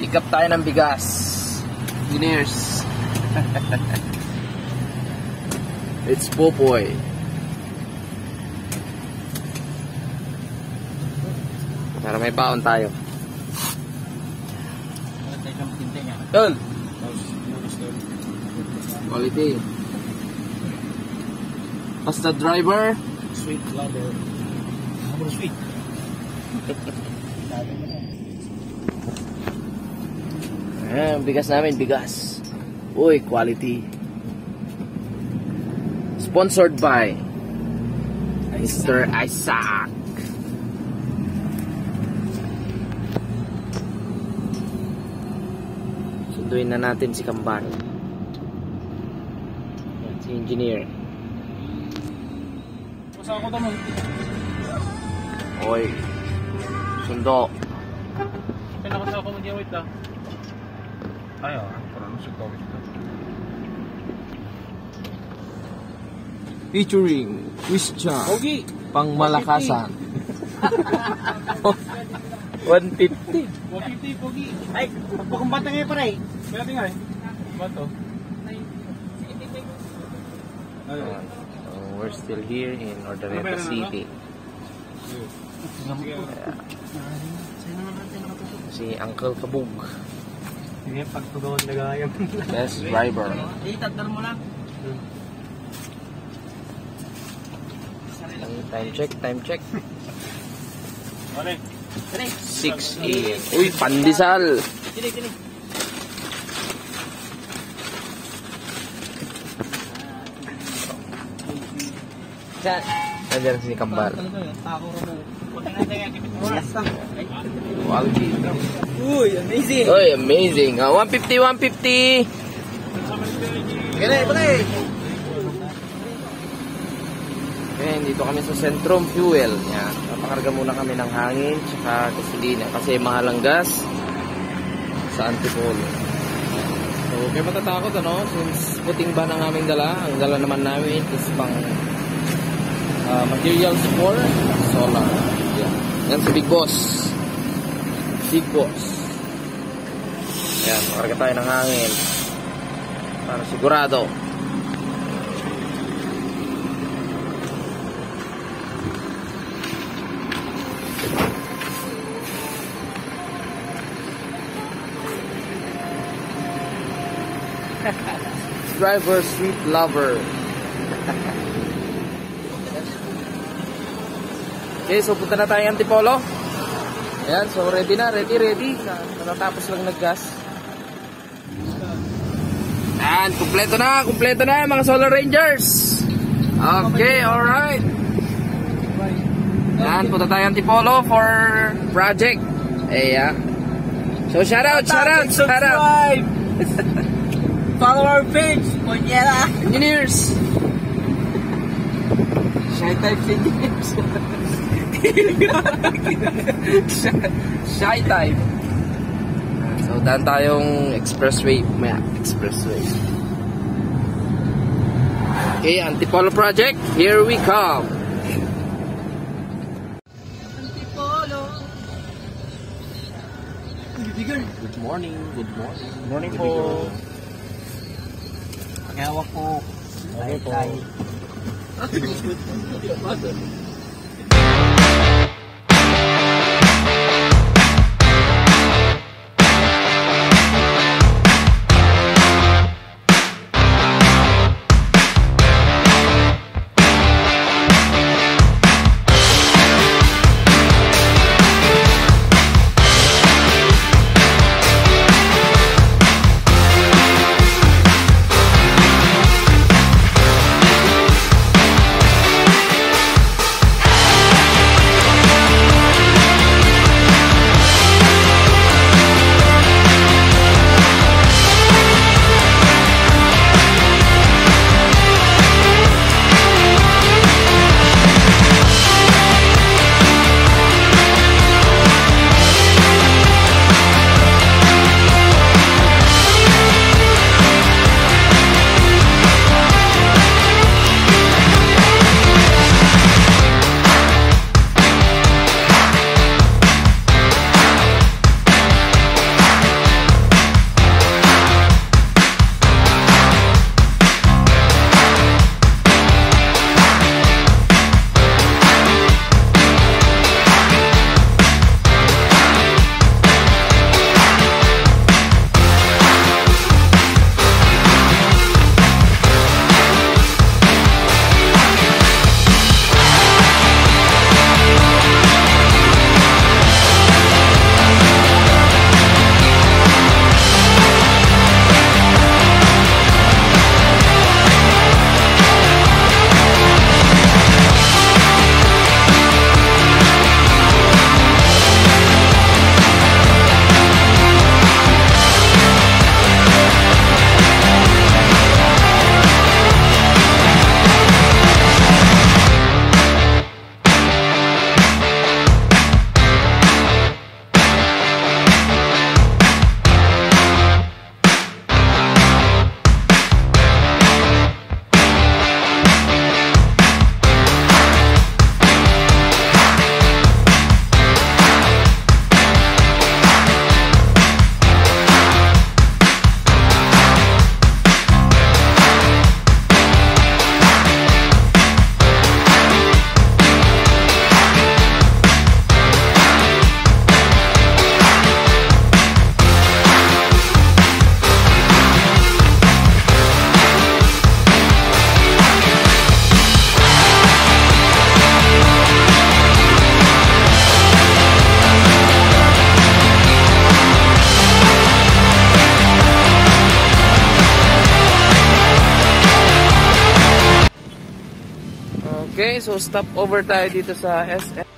Pick up tayo ng bigas. Engineers. It's Popoy. Para may baon tayo. Tol. Quality. Basta driver. Sweet lover. How sweet? Bigas namin, bigas. Uy, quality. Sponsored by Mr. Isaac. Sunduin na natin si Kambal. Yan, si engineer. Masa ako naman. Oy, sundo. Pinakasama ko mo diyan, wait lang. Ayaw, parang sundo. Featuring Christian Pogi! Pangmalakasan. 150. 150, Pogi! Ay, pagpakumbata ngayon pa rin. Kaya tingay. Bato. We're still here in Ordaneta City. Si Uncle Kabug. Hindi, pagtugawan na gaya. Best driver. Itagdal mo lang. Time check. Ano? 6 AM. Uy, pandesal. Kini. Nandiyan si Kambal. Uy, amazing. Uy, amazing. 150. Pare. Okay, dito kami sa Centrum Fuel. Yan. Papakarga muna kami ng hangin tsaka gasolina kasi mahal ang gas sa Antipolo. So, kaya matatakot ano? Since puting ba ng aming dala, ang dala naman namin is pang materials for solar. Yan. Yan si Big Boss. Yan, pakarga tayo ng hangin para sigurado. Driver, sweet lover. Okay, so punta na tayo Antipolo. Ayan, so ready na. Natatapos lang naggas. Ayan, kumpleto na mga Solar Rangers. Okay, alright. Ayan, punta tayo Antipolo for project. Ayan. So shout out. Follow our page, Ponyera Engineers. Shy type engineers. Shy type. So daan tayong expressway. Okay, Antipolo project. Here we come. Antipolo. Good morning. Morning po. Pag-hawak po. Tayo. Okay, so stop over tayo dito sa SM.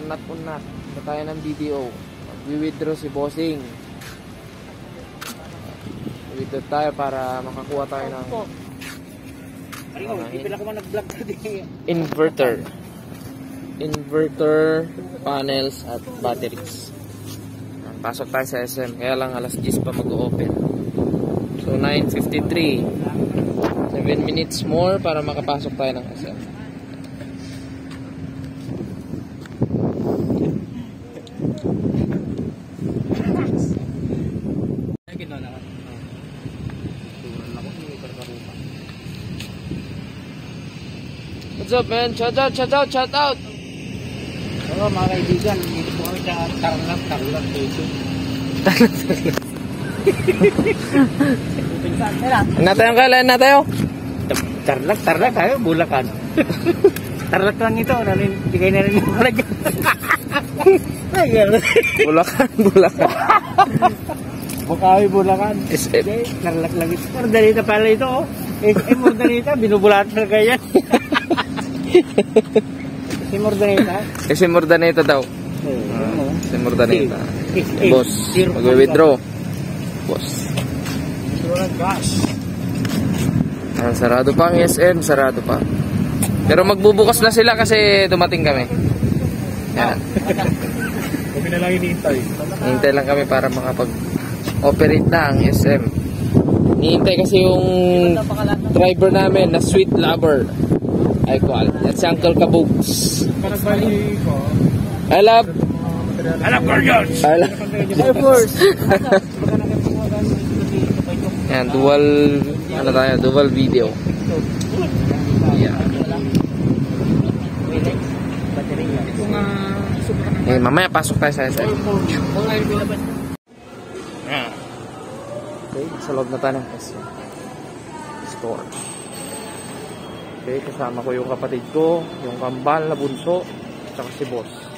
Unat-unat. Ito tayo ng BDO. Mag-withdraw si Bossing. Withdraw tayo para makakuha tayo ng inverter panels at batteries. Pasok tayo sa SM. Kaya lang alas 10 pa mag-open. So 9:53. 7 minutes more para makapasok tayo ng SM. What's up, man? Shout out, shout out, shout out! Oo, mga kaibigan, dito po kami sa Tarlac dito. Na tayo kailan na tayo? Tarlac tayo, Bulacan. Tarlac lang ito, bigay na rin yung talaga. Bulacan, Bulacan. Bukawi, Bulacan. SM. Tarlac lang ito. Mordanita pala ito, oh. Mordanita, binubulatan talaga yan. Si Mordanita? Kasi Mordaneta daw. Si Mordaneta. Boss, mag-withdraw. Boss. Sarado pa ang SM, sarado pa. Pero magbubukas na sila kasi dumating kami. Yan. Kami na lang hinihintay. Hinihintay lang kami para makapag-operate na ang SM. Hinihintay kasi yung driver namin na sweet lover. I call. That's Uncle Kabugs. I love Guardians. I love Air Force. Yan, dual video. Yeah. Eh, mamaya pasok tayo sa SM. Yeah. Okay, sa loob na tayo ng SM store. Okay, kasama ko yung kapatid ko, yung kambal na bunso, at saka si boss.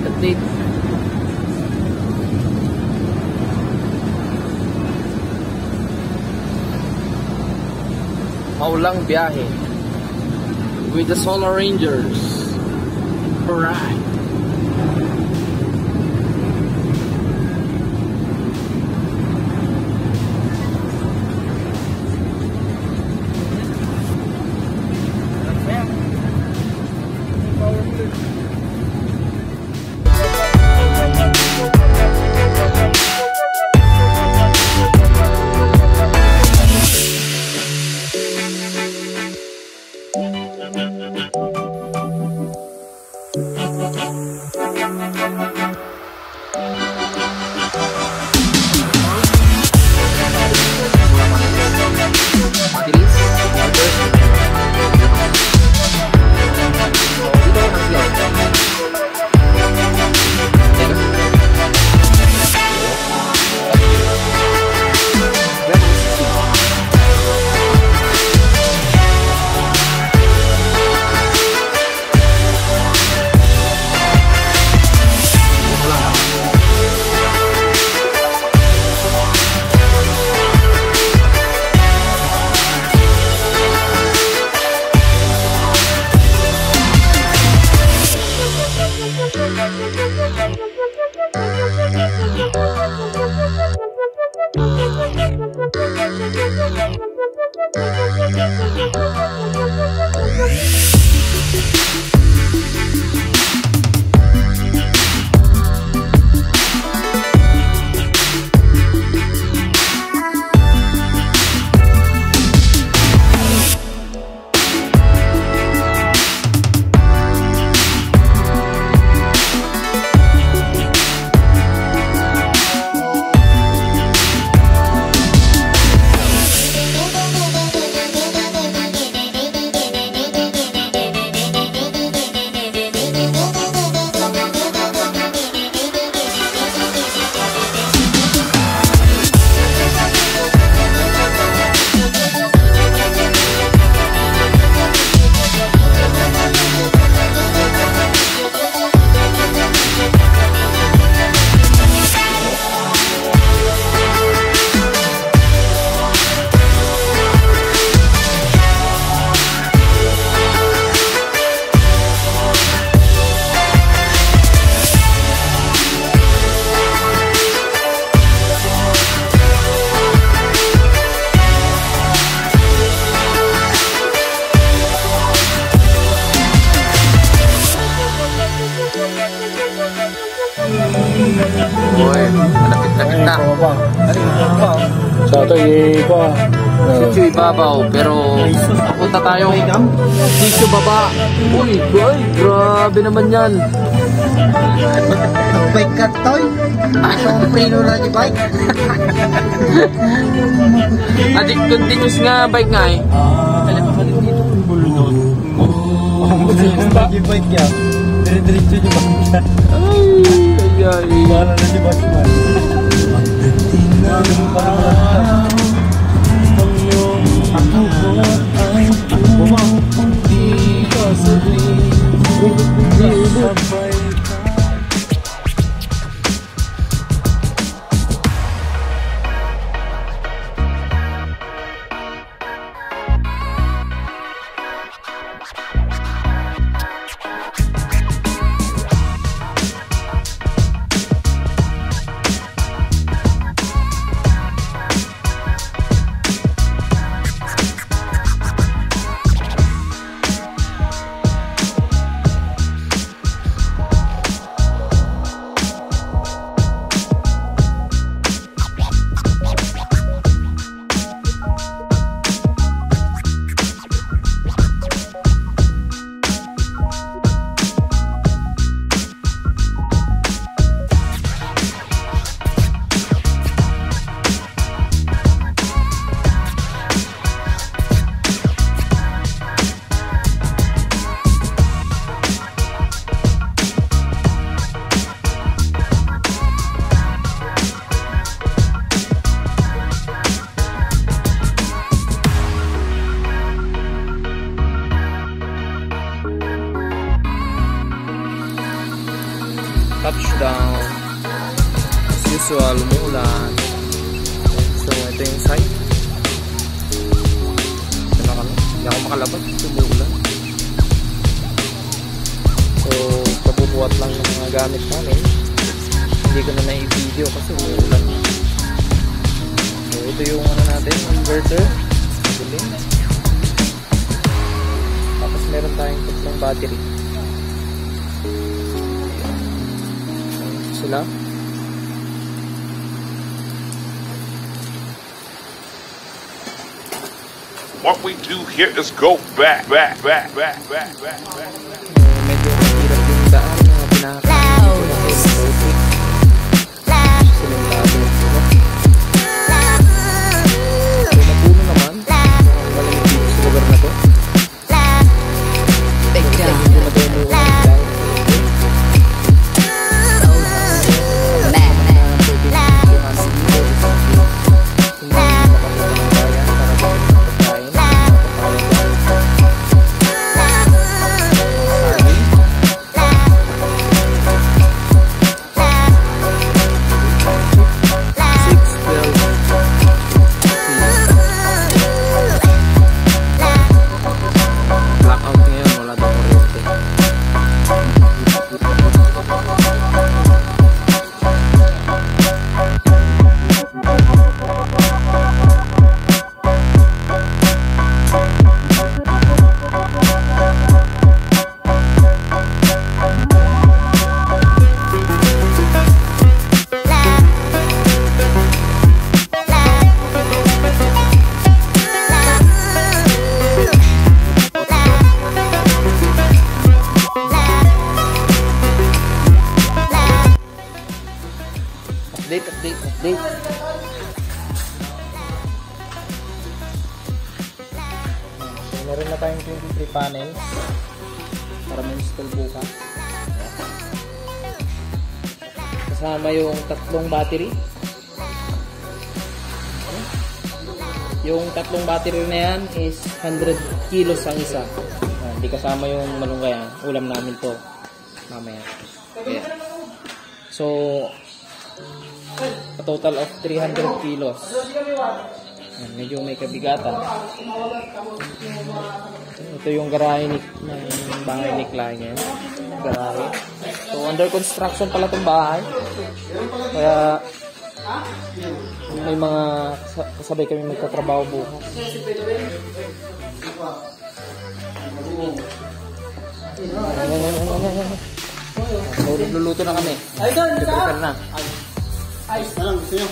Update. Maulang biyahe with the Solar Rangers. Alright. Boy, malapit-lapit na. Sa ito, iba. Sityo ibabaw, pero papunta tayo sityo baba. Uy, boy, grabe naman yan. Bike ka, Toy. Ang preno na yung bike. Adik continuous nga bike nga eh. Kailan ka balik dito? Bulunod. Yung bike niya. Dire-diretso yung bike niya. Ay. Bahala na yung bike man. Touchdown. As usual, umuulan. So, ito yung site. Ito na kami. Hindi ako makalabas. Umuulan. So, pabubuhat lang ng mga gamit namin. Hindi ko na na-i-video kasi umuulan. So, ito yung ano natin, inverter. Galing. Tapos meron tayong tatlong battery. Sila. What we do here is go back. Medyo mahirap yung daan na pinakakita dito na traffic. Sinulado. So, napuno naman. Walang dito sa lugar na to. Hindi na daw umuulan. Okay. So, meron na tayong 23 panels para ma-install bukas. Kasama yung tatlong battery. Yung tatlong battery na yan is 100 kilos ang isa. Hindi kasama yung malunggay. Ulam namin to mamaya. Okay. So, a total of 300 kilos. Medyo may kabigatan. Ito yung garahe ng bahay ni client. Garahe. So, under construction pala itong bahay. Kaya, may mga kasabay kami magtatrabaho bukas. So, nagluluto na kami. Prepare na. Ayos na lang, gusto nyo?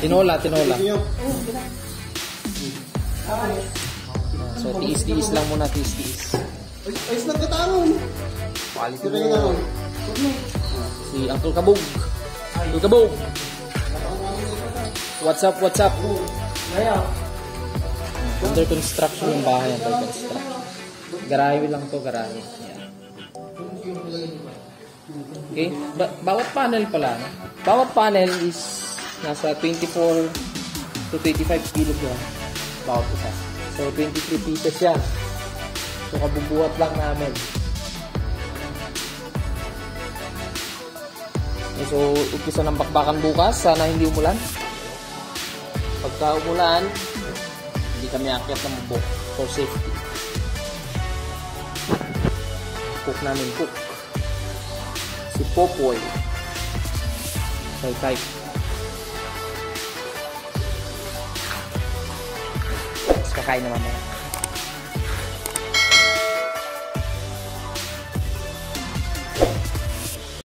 Tinola. Gusto nyo? So, tiis-tiis lang muna, tiis-tiis. Ayos na katangon. Quality Sabi mo. nga ako. Si Uncle Kabog. Uncle Kabog. What's up? Under construction yung bahay. Under construction. Garahe lang to, garahe. Yan. Okay? Bawat panel pala. No? Bawat panel is nasa 24 to 25 kilogram. Bawat isa. So, 23 pieces yan. So, kabubuhat lang namin. So, umpisa ng bakbakan bukas. Sana hindi umulan. Pagka umulan, hindi kami akyat ng bubok for safety. Cook namin, cook. Si Popoy. Tay. Kakain naman na.